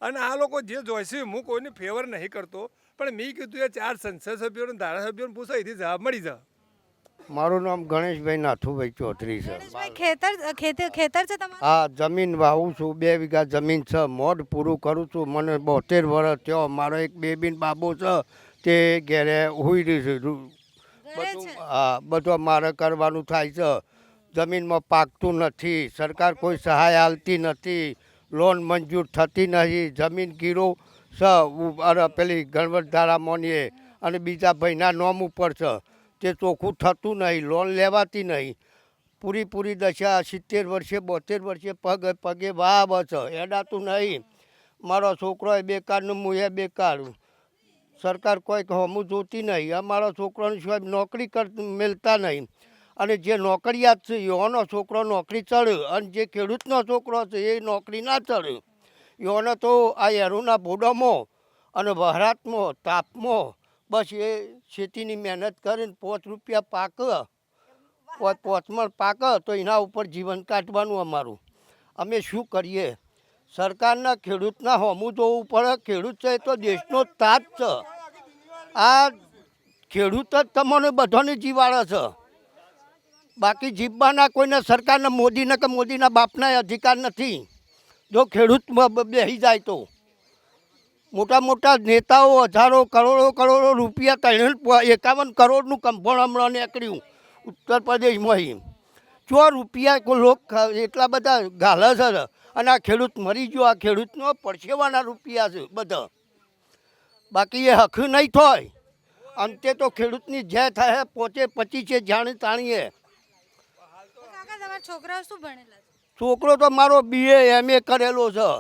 અને આ લોકો જે જોઈશે, હું કોઈની ફેવર નહીં કરતો, પણ મેં કીધું એ 4 સંસદ સભ્યોને ધારાસભ્યોને પૂછો, એથી જવાબ મળી જાય. મારું નામ ગણેશભાઈ નાથુભાઈ ચૌધરી છે. ખેતર છે તમારું? હા, જમીન વાવું છું, 2 વીઘા જમીન છે. મોઢ પૂરું કરું છું. મને 72 વર્ષ થયો. મારો એક બેબી ને બાબો છે, તે ઘેરે હોઈ રહ્યું છે. બધું હા, બધું મારે કરવાનું થાય છે. જમીનમાં પાકતું નથી, સરકાર કોઈ સહાય આપતી નથી, લોન મંજૂર થતી નથી. જમીન ગીરો છે અને પેલી ગણવતધારા મોનીએ અને બીજા ભાઈના નોમ ઉપર છે, તે ચોખ્ખું થતું નહીં, લોન લેવાતી નહીં. પૂરી દશા 70 વર્ષે 72 વર્ષે પગે વાવ છે, એડાતું નહીં. મારો છોકરો એ બેકારનું, હું એ બેકાર. સરકાર કોઈ હમું જોતી નહીં. અમારા છોકરાને સિવાય નોકરી મેળતા નહીં. અને જે નોકરિયાત છે એનો છોકરો નોકરી ચડે, અને જે ખેડૂતનો છોકરો છે એ નોકરી ના ચડે. એનો તો આ એરુના ભોડામાં અને વહરાતમાં તાપમાં બસ એ ખેતીની મહેનત કરીને 5 રૂપિયા પાકે, 5 મણ પાકે તો એના ઉપર જીવન કાઢવાનું અમારું. અમે શું કરીએ? સરકારના ખેડૂતના હમું જોવું પડે. ખેડૂત છે એ તો દેશનો તાજ છે. આ ખેડૂત જ તમને બધાને જીવાડે છે. બાકી જીવવાના કોઈને સરકારના મોદીને કે મોદીના બાપના અધિકાર નથી. જો ખેડૂત બેસી જાય તો મોટા મોટા નેતાઓ હજારો કરોડો રૂપિયા 51 કરોડનું કંભણ હમણાં નીકળ્યું ઉત્તર પ્રદેશમાં. 4 રૂપિયા કોઈ લોક એટલા બધા ગાલે છે. અને આ ખેડૂત મરી ગયો. આ ખેડૂતનો પરસેવાના રૂપિયા છે બધા. બાકી એ હક નહીં થાય. અંતે તો ખેડૂતની જે થાય પોતે 25 જાણી તાણીએ. કાકા તમારા છોકરાઓ શું ભણેલા છે? છોકરો તો મારો BA MA કરેલો છે.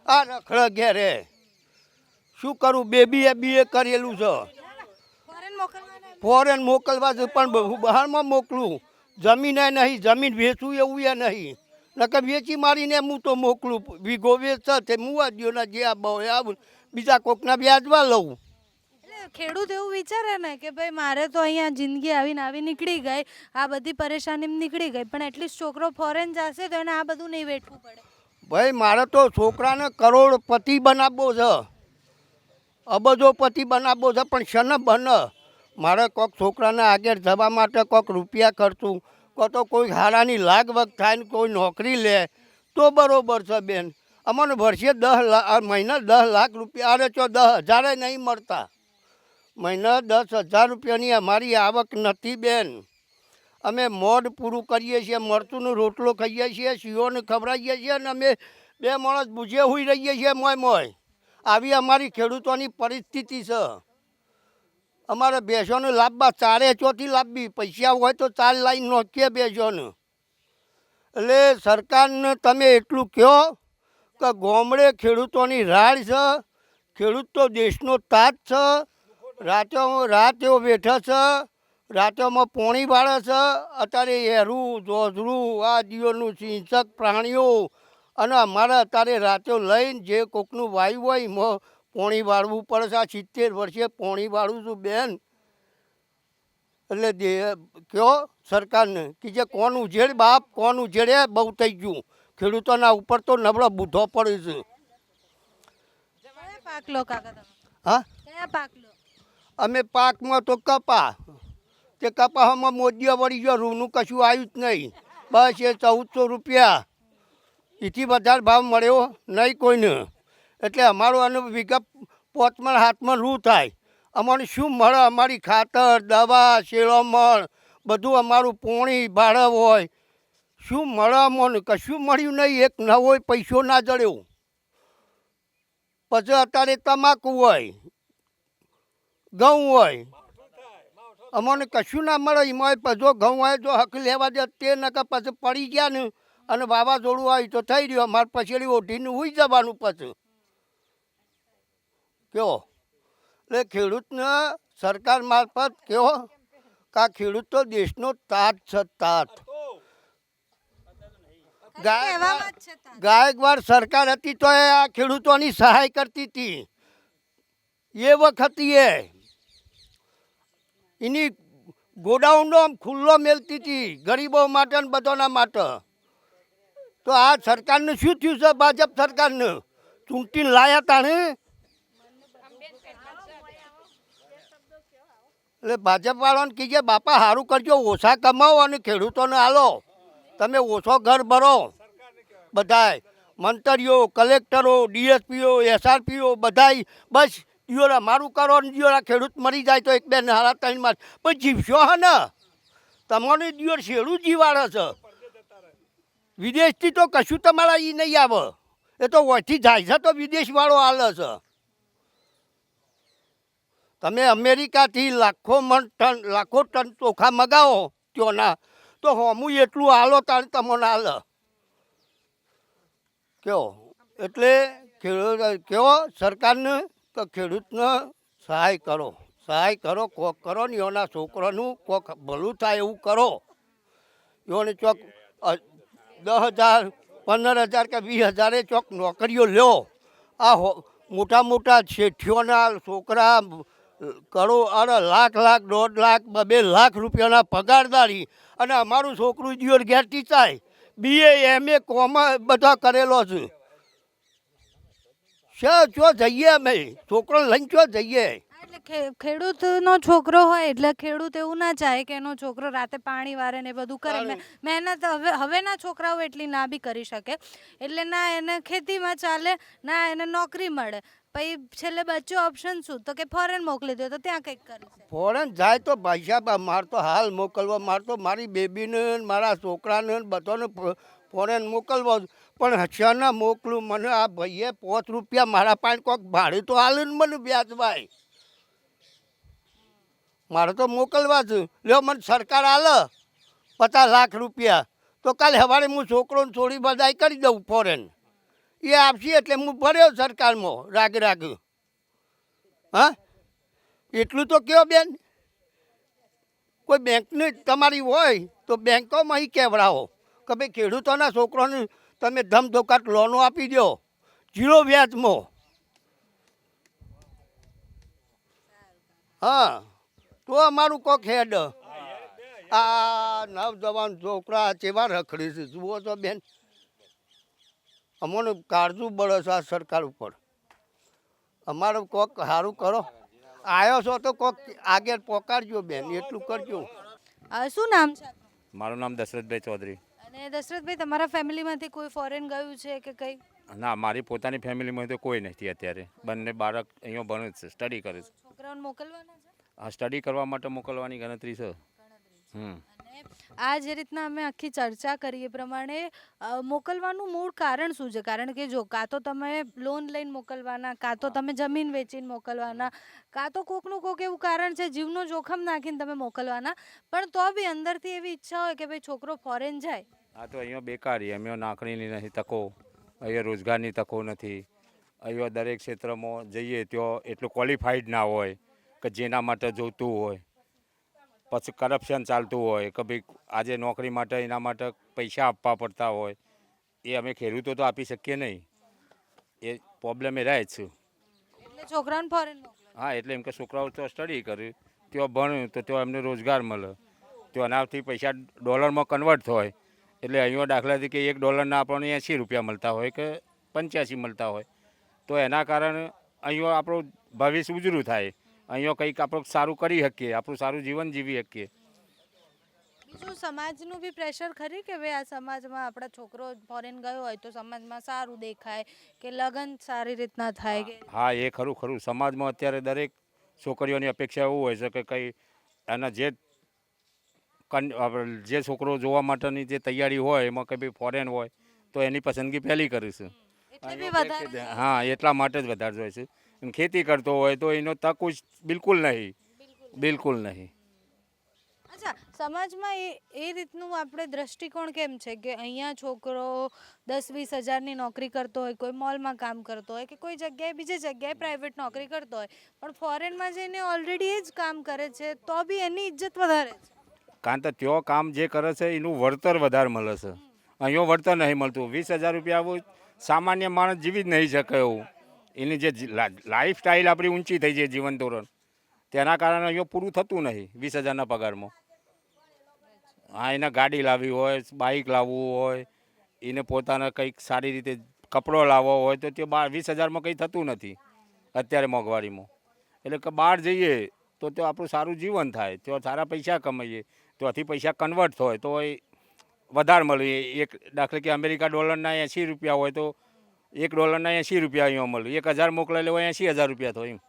આ રખડ ઘેરે શું કરું? BA કરેલું છે. ફોરેન મોકલવા છે, પણ બહારમાં મોકલું. જમીન નહીં, જમીન વેચું એવું એ નહીં. નકર વેચી મારીને હું તો મોકલું. વીઘો વેચ તે મુવા દો ને, જે આ બીજા કોકના વ્યાજવા લઉં. ખેડૂત એવું વિચારે ને કે ભાઈ મારે તો અહીંયા જિંદગી આવીને આવી નીકળી ગઈ, આ બધી પરેશાની નીકળી ગઈ, પણ એટલીસ્ટ છોકરો ફોરેન જશે તો એને આ બધું નહીં વેઠવું પડે. ભાઈ મારે તો છોકરાને કરોડપતિ બનાવવો છે, અબજોપતિ બનાવવો છે, પણ શને બને. મારે કોઈક છોકરાને આગળ જવા માટે કોઈક રૂપિયા ખર્ચું, તો કોઈ હારાની લાગવગ થાય ને કોઈ નોકરી લે તો બરાબર છે બેન. અમને વર્ષે 10 લાખ, મહિને 10 લાખ રૂપિયા, અરે તો 10,000 નહીં મળતા. મહિને 10,000 રૂપિયાની અમારી આવક નથી બેન. અમે મોઢ પૂરું કરીએ છીએ, મરચુંનો રોટલો ખાઈએ છીએ, શિયોને ખવડાવીએ છીએ, અને અમે 2 માણસ ભૂજે હોઈ રહીએ છીએ મોય. આવી અમારી ખેડૂતોની પરિસ્થિતિ છે. અમારે ભેંસોને લાવવા 4 ચોથી લાવવી, પૈસા હોય તો 4 લાઈન નોખીએ ભેંસોને. એટલે સરકારને તમે એટલું કહો કે ગામડે ખેડૂતોની રાડ છે. ખેડૂત તો દેશનો તાજ છે. રાત એવો બેઠા છે, રાતોમાં પોણી વાળે છે. અત્યારે એરું જોજરું આ દિયોનું સિંચક પ્રાણીઓ, અને અમારે અત્યારે રાતો લઈને જે કોકનું વાયુ હોય એમાં પોણી વાળવું પડે છે. આ 70 વર્ષે પોણી વાળું છું બેન. એટલે કયો સરકારને કે જે કોણ ઉજેડ બાપ, કોણ ઉજેડે બહુ થઈ ગયું. ખેડૂતોના ઉપર તો નબળો બૂધો પડે છે. કયા પાક લો કાકા તમે? હા, કયા પાક લો? અમે પાકમાં તો કપા, તે કપાસમાં મોદીઓ વળી ગયો, રૂનું કશું આવ્યું જ નહીં. બસ એ 1400 રૂપિયા, એથી વધારે ભાવ મળ્યો નહીં કોઈને. એટલે અમારો આનો વીઘા 5 મણ 7 મણ રૂ થાય. અમારે શું મળે? અમારી ખાતર, દવા, શેળોમણ બધું અમારું પોણી ભાડે હોય. શું મળે મને કશું મળ્યું નહીં. એક નવો પૈસો ના જડ્યો. પછી અત્યારે તમાકુ હોય, ઘઉં હોય, અમને કશું ના મળે. એમાં જો ઘઉં હોય જો હક લેવા દે તે નકર પછી પડી ગયા ને અને વાવાઝોડું આવ્યું તો થઈ રહ્યું. અમારે પછી ઓઢીને ઉઈ જવાનું પછી કયો. એટલે ખેડૂતને સરકાર મારફત કયો કે આ ખેડૂત તો દેશનો તાત છે, તાત. કહેવામાં જ છે તાત. ગાયકવાડ સરકાર હતી તો એ આ ખેડૂતોની સહાય કરતી હતી. એ વખત એની ગોડાઉનનો આમ ખુલ્લો મેલતી હતી ગરીબો માટે ને બધાના માટે. તો આ સરકારને શું થયું છે? ભાજપ સરકારને ચૂંટીને લાયા તાણે. એટલે ભાજપ વાળાને કહીએ બાપા સારું કરજો, ઓછા કમાવો અને ખેડૂતોને આલો. તમે ઓછો ઘર ભરો. બધાય મંત્રીઓ, કલેક્ટરો, ડીએસપીઓ, એસઆરપીઓ બધાય બસ દિયોર અમારું કરો ને દિયોર આ ખેડૂત મરી જાય તો 1 2 હારા 3 માસ પણ જીવશો હે ને. તમારે દિયોર શેરું જીવાડે છે. વિદેશથી તો કશું તમારા એ નહીં આવે. એ તો વહીથી જાય છે તો વિદેશવાળો હાલે છે. તમે અમેરિકાથી લાખો ટન ચોખા મગાવો ત્યોના તો હોમું એટલું હાલો તારે તમને હાલે કયો. એટલે ખેડૂત કેવો સરકારને તો ખેડૂતને સહાય કરો, સહાય કરો, કોક કરો ને એના છોકરાનું કોક ભલું થાય એવું કરો. એઓને ચોક 10,000 15,000 કે 20,000 ચોક નોકરીઓ લ્યો. આ મોટા મોટા શેઠીઓના છોકરા કરો અરે લાખ 1.5 લાખ 2 લાખ રૂપિયાના પગારદારી. અને અમારું છોકરું દિયોર ઘેર ટીચાય, BA MA કોમા બધા કરેલો છે. ચો જઈએ અમે છોકરો લઈને ચો જઈએ. એટલે ખેડૂતનો છોકરો હોય એટલે ખેડૂત એવું ના ચાહે કે એનો છોકરો રાતે પાણી વારે ને બધું કરે. મહેનત હવેના છોકરાઓ એટલી ના બી કરી શકે. એટલે ના એને ખેતીમાં ચાલે ના એને નોકરી મળે. પછી છેલ્લે બચ્ચો ઓપ્શન શું તો કે ફોરેન મોકલી દો તો ત્યાં કંઈક કરે. ફોરેન જાય તો ભાઈ સાહેબ મારે તો હાલ મોકલવા, મારે તો મારી બેબીને મારા છોકરાને બધાને ફોરેન મોકલવો. પણ હચ્યાના મોકલું મને આ ભાઈએ 5 રૂપિયા મારા પાસે કોઈક ભાડે તો હાલે ને મને વ્યાજભાઈ. મારે તો મોકલવા જ લ્યો. મને સરકાર હાલે 50 લાખ રૂપિયા તો કાલે સવારે હું છોકરોને છોડી બધાય કરી દઉં ફોરેન. એ આપશે એટલે હું ભર્યો સરકારમાં રાગ. હા એટલું તો કયો બેન. કોઈ બેંકની તમારી હોય તો બેંકોમાં કહેવડાવો કે ભાઈ ખેડૂતોના છોકરોને તમે ધમધોકાટ લોનો આપી દો 0 વ્યાજમાં. હા તો અમારું કોક હેડ. આ નવજવાન છોકરા કેવા રખડી છે જુઓ તો બેન. અમને કાળજું બળે છે આ સરકાર ઉપર. અમારું કોક સારું કરો. આવ્યો છો તો કોક આગળ પોકારજો બેન, એટલું કરજો. શું નામ છે આપનું? મારું નામ દશરથભાઈ ચૌધરી. અને દશરથભાઈ તમારા ફેમિલીમાંથી કોઈ ફોરેન ગયું છે કે કંઈ? ના, મારી પોતાની ફેમિલીમાં તો કોઈ નથી અત્યારે. બંને બાળક અહીંયા ભણે છે, સ્ટડી કરે છે. છોકરાઓને મોકલવાના છે? આ સ્ટડી કરવા માટે મોકલવાની ગણતરી છે. અને આ જે રીતના અમે આખી ચર્ચા કરી એ પ્રમાણે મોકલવાનું મૂળ કારણ શું છે? કારણ કે જો કાં તો તમે લોન લઈને મોકલવાના, કાં તો તમે જમીન વેચીને મોકલવાના, કાં તો કોકનું કોક એવું કારણ છે જીવનો જોખમ નાખીને તમે મોકલવાના. પણ તો બી અંદરથી એવી ઈચ્છા હોય કે ભાઈ છોકરો ફોરેન જાય. આ તો અહીંયા બેકારી, અહીંયા નાખણીની નથી તકો, અહીંયા રોજગારની તકો નથી. અહીંયા દરેક ક્ષેત્રમાં જઈએ ત્યાં એટલું ક્વોલિફાઈડ ના હોય કે જેના માટે જોઈતું હોય. પછી કરપ્શન ચાલતું હોય કે ભાઈ આજે નોકરી માટે એના માટે પૈસા આપવા પડતા હોય. એ અમે ખેડૂતો તો આપી શકીએ નહીં. એ પ્રોબ્લેમ એ રહે જ છે. એટલે છોકરાઓને ફોરેન મોકલે. હા, એટલે એમ કે છોકરાઓ તો સ્ટડી કરે, ત્યાં ભણ્યું તો ત્યાં એમને રોજગાર મળે, તો એનાથી પૈસા ડોલરમાં કન્વર્ટ થાય. એટલે અહીંયા દાખલા તરીકે $1 આપણને 80 રૂપિયા મળતા હોય કે 85 મળતા હોય, તો એના કારણે અહીંયા આપણું ભવિષ્ય ઉજળું થાય. અહીંયા કંઈક આપણે સારું કરી શકીએ, આપણું સારું જીવન જીવી શકીએ. બીજું સમાજનું બી પ્રેશર ખરી કે ભાઈ આ સમાજમાં આપણા છોકરો ફોરેન ગયો હોય તો સમાજમાં સારું દેખાય કે લગ્ન સારી રીતના થાય કે. હા, એ ખરું. સમાજમાં અત્યારે દરેક છોકરીઓની અપેક્ષા એવું હોય છે કે કંઈ એના જે જે છોકરો જોવા માટેની જે તૈયારી હોય એમાં કંઈ બી ફોરેન હોય તો એની પસંદગી પહેલી કરીશું. એટલે બી વધારે હા, એટલા માટે જ વધારે જોઈએ છે. અને ખેતી કરતો હોય તો એનો તક જ બિલકુલ નહીં, બિલકુલ નહીં. અચ્છા, સમાજમાં એ રીતનું આપણે દ્રષ્ટિકોણ કેમ છે કે અહીંયા છોકરો 10-20 હજારની નોકરી કરતો હોય, કોઈ મોલમાં કામ કરતો હોય કે કોઈ જગ્યાએ બીજી જગ્યાએ પ્રાઇવેટ નોકરી કરતો હોય, પણ ફોરેનમાં જઈને ઓલરેડી એ જ કામ કરે છે તો બી એની ઇજ્જત વધારે છે. કારણ કે ત્યાં કામ જે કરે છે એનું વળતર વધારે મળે છે. અહીંયા વળતર નહીં મળતું. 20,000 રૂપિયા આવું સામાન્ય માણસ જીવી જ નહીં શકે એવું. એની જે લાઈફ સ્ટાઈલ આપણી ઊંચી થઈ જાય જીવન ધોરણ, તેના કારણે અહીંયા પૂરું થતું નહીં 20,000ના પગારમાં. હા, એને ગાડી લાવવી હોય, બાઇક લાવવું હોય, એને પોતાના કંઈક સારી રીતે કપડો લાવવો હોય તો તે 20,000માં કંઈ થતું નથી અત્યારે મોંઘવારીમાં. એટલે કે બહાર જઈએ તો તે આપણું સારું જીવન થાય, તો સારા પૈસા કમાઈએ, ત્યાંથી પૈસા કન્વર્ટ થાય તો એ વધારે મળે. એક દાખલા કે અમેરિકા ડોલરના 80 રૂપિયા હોય તો $1 ના 80 રૂપિયા અહીંયા મળે. 1,000 મોકલેલો હોય 80,000 રૂપિયા થાય એમ.